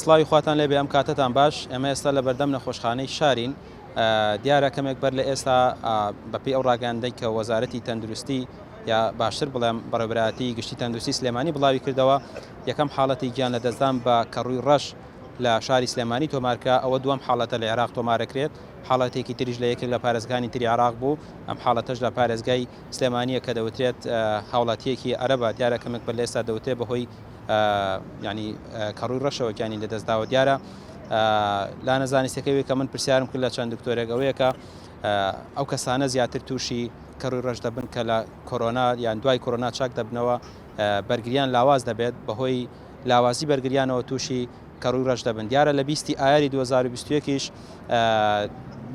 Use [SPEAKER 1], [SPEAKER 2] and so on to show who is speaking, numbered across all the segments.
[SPEAKER 1] سڵاوی خواتان لێبێ ئەم کاتتان باش ئێمە ئێستا لە بەردەم نەخۆشخانەی شارین دیارە کەمێک بەر لە ئێستا بەپی ئەو ڕاگەاندەی کە وەزارەتی تەندروستی یا باشتر بڵێم بەڕێوەبەرایەتی گشتی تەندروستی سلێمانی بڵاوی کردەوە یەکەم حاڵەتی گیان لە دەستدان بە کەڕووی ڕەش لە شاری سلێمانی تۆمارکە ئەوە دووەم حاڵەتە لە عێراق تۆمارەکرێت حاڵەتێکی تریش لە یەکێک لە پارێزگانی تری عێراق بوو ئەم حاڵەتەش لە پارێزگای سلێمانیە کە دەوترێت هاوڵاتیەکی عەرەبە دیارە کەمێک بەر لە ئێستا دەوترێت بەهۆی ینی کەڕووی ڕەشەوەکیانی لە دەستداوە دیارە لا نەزانستەکەوێت کە من پرسیارم کرد لە چەند دکتۆرێک ئەوەیەکە ئەو کەسانە زیاتر تووشی کەڕووی ڕەش دەبن کە لە کۆرۆنا یان دوای کۆرۆنا چاک دەبنەوە بەرگریان لاواز دەبێت بەهۆی لاوازی بەرگریانەوە تووشی کەڕووی ڕەش دەبن دیارە لە 20 ئایاری 2021ش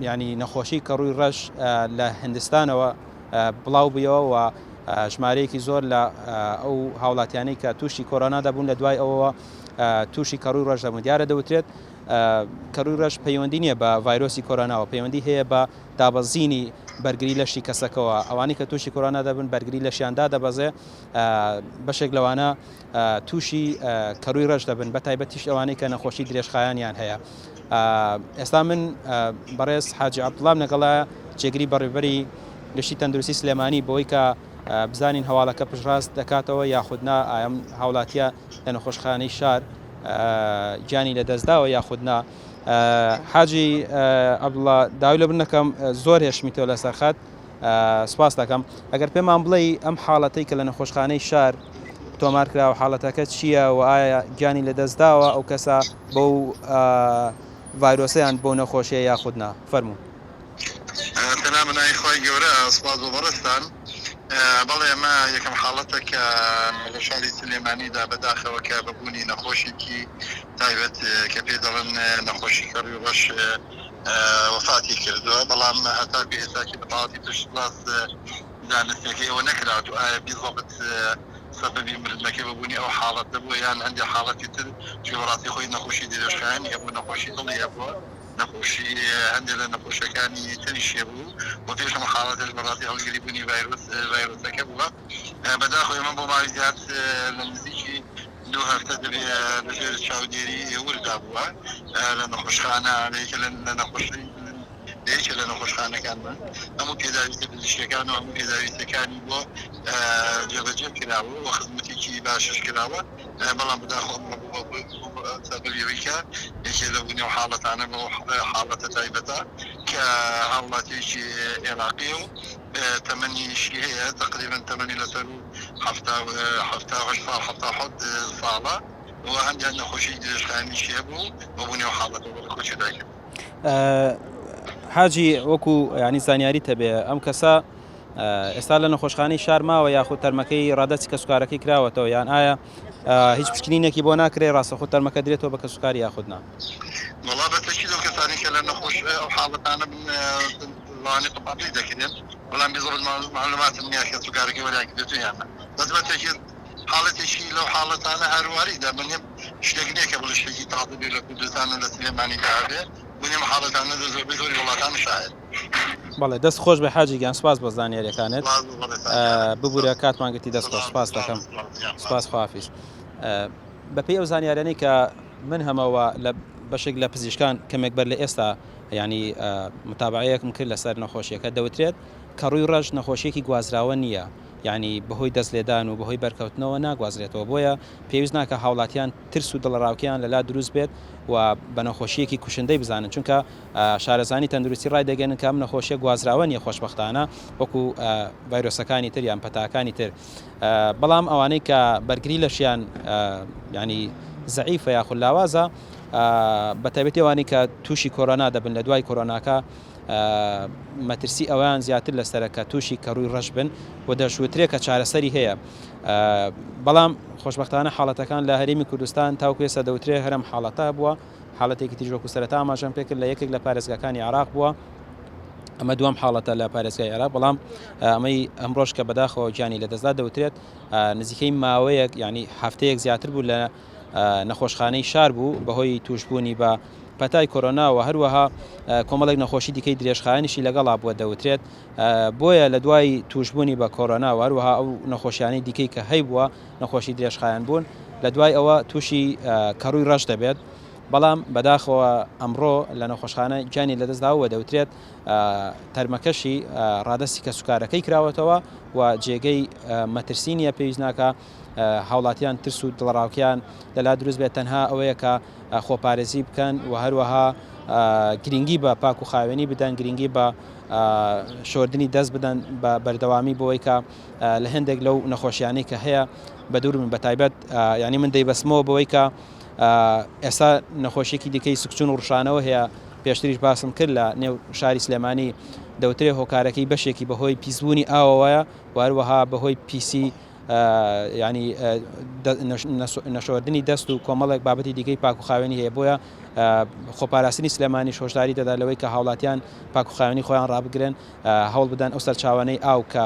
[SPEAKER 1] ینی نەخۆشی کەڕووی ڕەش لە هندستانەوە بڵاو بوویەوە و ژمارەیەکی زۆر لە ئەو هاوڵاتیانەی کە تووشی کۆرۆنا دەبوون لە دوای ئەوەوە تووشی کەڕووی ڕەش دەبوون دیارە دەوترێت کەڕووی ڕەش پەیوەندی نییە بە ڤایرۆسی کۆرۆناوە پەیوەندی هەیە بە دابەزینی بەرگری لەشی کەسەکەەوە ئەوانی کە تووشی کۆرۆنا دەبن بەرگری لەشیاندا دەبەزێ بەشێک لەوانە تووشی کەڕووی ڕەش دەبن بە تایبەتیش ئەوانەی کە نەخۆشی درێژخایانیان هەیە ئێستا من بەڕێز حاجی عەبدوڵڵا لەگەڵا جێگری بەڕێوەبەری گشتی تەندروستی سلێمانی بۆی کە بزانین هەواڵەکە پشتڕاست دەکاتەوە یاخودنا ئایم هاوڵاتیە لە نەخۆشخانەی شار گیانی لە دەستداوە یاخودنا حاجی عەبدوڵڵا داوای لێ بن دەکەم زۆر هێشتمیتەوە لەسەر خەت سوپاس دەکەم ئەگەر پێمان بڵێ ئەم حاڵەتەی کە لە نەخۆشخانەی شار تۆمار کراوە حاڵەتەکە چییە و ئایا گیانی لە دەستداوە ئەو کەسە بەو ڤایرۆسەیان بۆ نەخۆشیە یاخودنا فەرموو
[SPEAKER 2] سلامنای خۆی گەورە سوپاس بۆ بەڕێستان بەڵێ ئەمە یەکەم حاڵەتە کە لە شاری سلێمانیدا بەداخەوە کە ببوونی نەخۆشیکی تایبەت کە پێ دەڵێن نەخۆشی کەڕووی ڕەش وفاتی کردووە بەڵام هەتا پێ ئێستاکی بەتەواوەتی پشتڕاست دانستێکی ئەوە نەکرات و ئایا بیزەڵت سببی مردنەکە ببوونی ئەو حاڵەت دەبووە یان هەندێک حاڵەتی تر ڕاستی خۆی نەخۆشی درێژخایانی هەبوو نەخۆشی دڵی هەبووە نەخۆشی هەندێک لە نەخۆشەکانی تریشێ بوو بۆ پێشم حاڵەتش بەڕاستی هەڵگری بوونی ڤایرۆسەکە بووە بەداخۆی ئەمە بۆ ماوەی زیاد لە نزیکی 2 هەفتە دەبێ لەژێر چاودێری وردا بووە لە نەخۆشخانە لە نەخۆشی یەکێ لە نەخۆشخانەکانمان هەموو پێداویستە پزیشکیەکان و هەموو پێداویستەکانی بۆ جێبەجێ کراوە و خزمەتێکی باشش کراوە بەڵام بەداخۆ سەبەبیەوەی کە یەکێ لە بوونی و حاڵەتانە بۆ حاڵەتە تایبەتە کە هاوڵاتیەکی عێراقی و تەمەنیشی هەیە تقریبا تەمەنی لەسەر و 77 ساڵە و هەندیان نەخۆشی درێژخایانیشی هەبوو بۆ بوونی و حاڵەتە بۆ خۆشی داکرد
[SPEAKER 1] حاجی وەکو ینی زانیاری تەبێ ئەم کەسە ئێستا لە نەخۆشخانەی شار ماوە یاخود تەرمەکەی ڕادەچی کەسوکارەکەی کراوەتەوە یان ئایا هیچ پشکنینێکی بۆ ناکرێ ڕاستەخۆ تەرمەکە درێتەوە بە کەسوکاری یاخودنا
[SPEAKER 2] وڵا بەتەشی ئەو کەسانی کە لە نەخۆش ئەو حاڵەتانە ڕوانی قوپاپی دەکرێن بەڵام بێزڵ معلوماتم نییە کەسوکارەکەی وەریاکردێت یانە بەس بەتەشی حاڵەتێکی لەو حاڵەتانە هەروواریدا من شتێک نییە کە بڵ شتێکی تازە بێ لە کوردستان و لە سلێمانی دابێ بوونی حاڵەتانە زۆربەی زۆری وڵاتان شاید
[SPEAKER 1] بەڵێ دەست خۆش بە حاجی گیان سپاس بۆ زانیاریەکانت ببوورە کاتمانگرتی دەست خۆش سپاس دەکەم سپاس خواافیش بەپێی ئەو زانیاریانەی کە من هەمەوە لە بەشێک لە پزیشکان کەمێک بەر لە ئێستا ینی متابعەیەکم کرد لەسەر نەخۆشیەکە دەوترێت کەڕووی ڕەش نەخۆشیێکی گوازراوە نییە ینی بەهۆی دەستلێدان و بەهۆی بەرکەوتنەوە ناگوازرێتەوە بۆیە پێویست ناکە هاوڵاتیان ترس و دڵڕاوکیان لەلا دروست بێت و بە نەخۆشیەکی کوشندەی بزانن چونکە شارەزانی تەندروستی ڕای دەگەن کە ئەم نەخۆشیە گوازراوە نیە خۆشبەختانە وەکو ڤایرۆسەکانی تر یان پەتاکانی تر بەڵام ئەوانەی کە بەرگری لەشیان ینی زەعیفە یاخود لاوازە بەتایبەتی ئەوانی کە تووشی کۆرۆنا دەبن لە دوای کۆرۆناکە مەترسی ئەویان زیاتر لەسەرەکە تووشی کەڕووی ڕەش بن و دەشوترێ کە چارەسەری هەیە بەڵام خۆشبەختانە حاڵەتەکان لە هەرێمی کوردستان تاوکو ێستا دەوترێ هەرم حاڵەتە بووە حاڵەتێکی تیژۆک و سەرەتا ئاماژەم پێ کرد لە یەکێک لە پارێزگاکانی عێراق بووە ئەمە دوام حاڵەتە لە پارێزگای عێراق بەڵام ئەمەی ئەمڕۆژ کە بەداخەوە گیانی لە دەستدا دەوترێت نزیکەی ماوەیەک ینی هەفتەیەک زیاتر بوو لە نەخۆشخانەی شار بوو بەهۆی توشبوونی بە پەتای کۆرۆنا و هەروەها کۆمەڵێک نەخۆشی دیکەی درێژخایانیشی لەگەڵا بووە دەوترێت بۆیە لە دوای توشبوونی بە کۆرۆنا و هەروەها ئەو نەخۆشیانەی دیکەی کە هەیبووە نەخۆشی درێژخایان بوون لە دوای ئەوە تووشی کەڕووی ڕەش دەبێت بەڵام بەداخەوە ئەمڕۆ لە نەخۆشخانە گیانی لەدەستداوە دەوترێت تەرمەکەشی ڕادستی کە سوکارەکەی کراوەتەوە و جێگەی مەترسینیە پێویست ناکە هاوڵاتیان ترس و دڵڕاوکیان لەلا دروست بێت تەنها ئەوەیە کە خۆپارێزی بکەن و هەروەها گرنگی بە پاک و خاوێنی بدەن گرنگی بە شۆردنی دەست بدەن بە بەردەوامی بۆی کە لە هەندێک لەو نەخۆشیانەی کە هەیە بە دوور من بەتایبەت ینی من دەیبەسمەوە بەوەی کە ئێستا نەخۆشیێکی دیکەی سکچون و ڕشانەوە هەیە پێشتریش باسم کرد لە نێو شاری سلێمانی دەوترێ هۆکارەکەی بەشێکی بەهۆی پیسبوونی ئاوەوەیە وهروەها بەهۆی پیسی ینی نەشۆردنی دەست و کۆمەڵێک بابەتی دیکەی پاک و خاوێنی هەیە بۆیە خۆپاراستنی سلێمانی شۆشداری دەدا لەوەی کە هاوڵاتیان پاک و خاوێنی خۆیان ڕابگرن هەوڵ بدەن ئەو سەرچاوانەی ئاو کە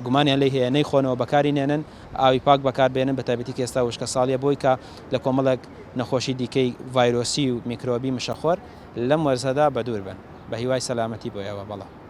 [SPEAKER 1] گومانیان لێ هەیە نەیخۆنەوە بەکاری نێنن ئاوی پاک بەکاربێنن بە تایبەتی کە ئێستا وشکە ساڵیە بۆی کە لە کۆمەڵێک نەخۆشی دیکەی ڤایرۆسی و میکرۆبی مشەخۆر لەم وەرزەدا بە دوور بن بە هیوای سەلامەتی بۆ ئێوە بەڵام